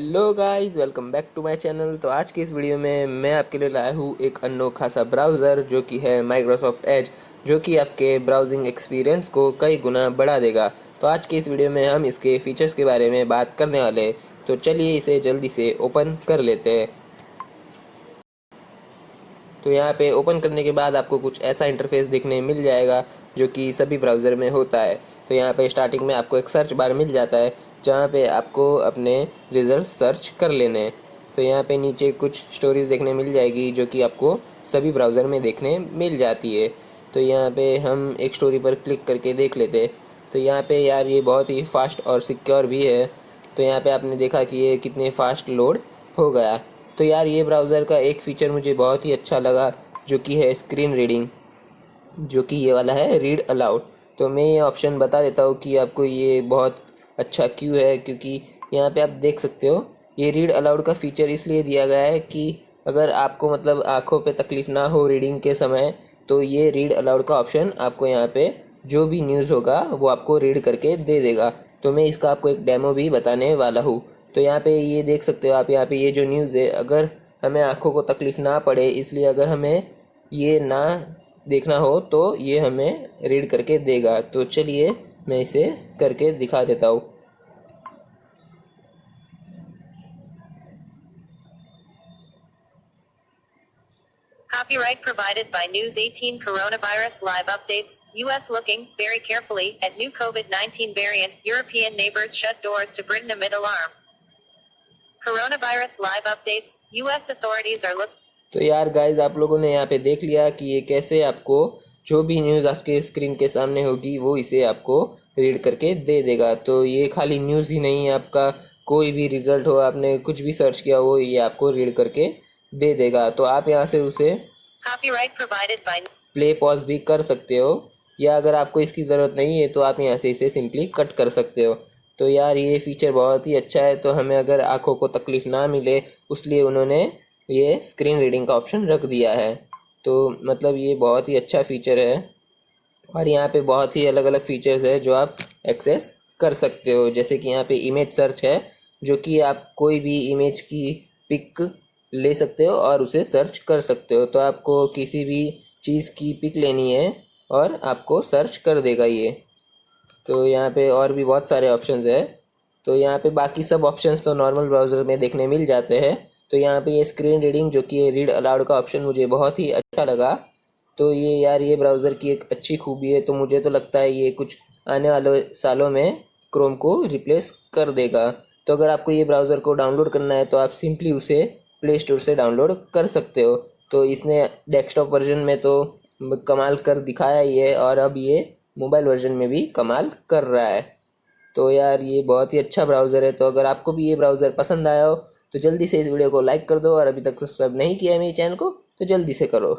Hello guys, welcome back to my channel. तो आज की इस वीडियो में मैं आपके लिए लाया हूँ एक अनोखा सा ब्राउज़र जो कि है माइक्रोसॉफ्ट एज, जो कि आपके ब्राउजिंग एक्सपीरियंस को कई गुना बढ़ा देगा। तो आज की इस वीडियो में हम इसके फीचर्स के बारे में बात करने वाले हैं। तो चलिए इसे जल्दी से ओपन कर लेते हैं। तो यहाँ पे ओपन करने के बाद आपको कुछ ऐसा इंटरफेस देखने मिल जाएगा जो कि सभी ब्राउज़र में होता है। तो यहाँ पे स्टार्टिंग में आपको एक सर्च बार मिल जाता है जहाँ पे आपको अपने रिजल्ट सर्च कर लेने हैं। तो यहाँ पे नीचे कुछ स्टोरीज देखने मिल जाएगी जो कि आपको सभी ब्राउज़र में देखने मिल जाती है। तो यहाँ पे हम एक स्टोरी पर क्लिक करके देख लेते हैं। तो यहाँ पे यार ये बहुत ही फास्ट और सिक्योर भी है। तो यहाँ पे आपने देखा कि ये कितने फास्ट लोड हो गया। तो यार ये ब्राउज़र का एक फ़ीचर मुझे बहुत ही अच्छा लगा जो कि है स्क्रीन रीडिंग, जो कि ये वाला है रीड अलाउड। तो मैं ये ऑप्शन बता देता हूँ कि आपको ये बहुत अच्छा क्यों है, क्योंकि यहाँ पे आप देख सकते हो ये रीड अलाउड का फ़ीचर इसलिए दिया गया है कि अगर आपको मतलब आँखों पे तकलीफ़ ना हो रीडिंग के समय, तो ये रीड अलाउड का ऑप्शन आपको यहाँ पे जो भी न्यूज़ होगा वो आपको रीड करके दे देगा। तो मैं इसका आपको एक डेमो भी बताने वाला हूँ। तो यहाँ पे ये देख सकते हो आप, यहाँ पे ये जो न्यूज़ है, अगर हमें आँखों को तकलीफ़ ना पड़े इसलिए अगर हमें ये ना देखना हो तो ये हमें रीड करके देगा। तो चलिए मैं इसे करके दिखा देता हूँ। Copyright provided by News 18 Coronavirus Live Updates, US looking very carefully at new COVID-19 variant, European neighbors shut doors to Britain amid alarm. Coronavirus Live Updates, US authorities are looking. तो यार गाइज, आप लोगों ने यहाँ पे देख लिया कि ये कैसे आपको जो भी न्यूज़ आपके स्क्रीन के सामने होगी वो इसे आपको रीड करके दे देगा। तो ये खाली न्यूज़ ही नहीं है, आपका कोई भी रिज़ल्ट हो, आपने कुछ भी सर्च किया हो, ये आपको रीड करके दे देगा। तो आप यहाँ से उसे Copyright provided by. Play pause भी कर सकते हो, या अगर आपको इसकी ज़रूरत नहीं है तो आप यहाँ से इसे सिंपली कट कर सकते हो। तो यार ये फ़ीचर बहुत ही अच्छा है। तो हमें अगर आँखों को तकलीफ़ ना मिले उसलिए उन्होंने ये स्क्रीन रीडिंग का ऑप्शन रख दिया है। तो मतलब ये बहुत ही अच्छा फ़ीचर है। और यहाँ पे बहुत ही अलग अलग फ़ीचर्स है जो आप एक्सेस कर सकते हो, जैसे कि यहाँ पे इमेज सर्च है, जो कि आप कोई भी इमेज की पिक ले सकते हो और उसे सर्च कर सकते हो। तो आपको किसी भी चीज़ की पिक लेनी है और आपको सर्च कर देगा ये। तो यहाँ पे और भी बहुत सारे ऑप्शंस है। तो यहाँ पे बाकी सब ऑप्शंस तो नॉर्मल ब्राउज़र में देखने मिल जाते हैं। तो यहाँ पे ये स्क्रीन रीडिंग जो कि ये रीड अलाउड का ऑप्शन मुझे बहुत ही अच्छा लगा। तो ये यार ये ब्राउज़र की एक अच्छी खूबी है। तो मुझे तो लगता है ये कुछ आने वाले सालों में क्रोम को रिप्लेस कर देगा। तो अगर आपको ये ब्राउज़र को डाउनलोड करना है तो आप सिंपली उसे प्ले स्टोर से डाउनलोड कर सकते हो। तो इसने डेस्कटॉप वर्जन में तो कमाल कर दिखाया ही है, और अब ये मोबाइल वर्जन में भी कमाल कर रहा है। तो यार ये बहुत ही अच्छा ब्राउज़र है। तो अगर आपको भी ये ब्राउज़र पसंद आया हो तो जल्दी से इस वीडियो को लाइक कर दो, और अभी तक सब्सक्राइब नहीं किया है मेरे चैनल को तो जल्दी से करो।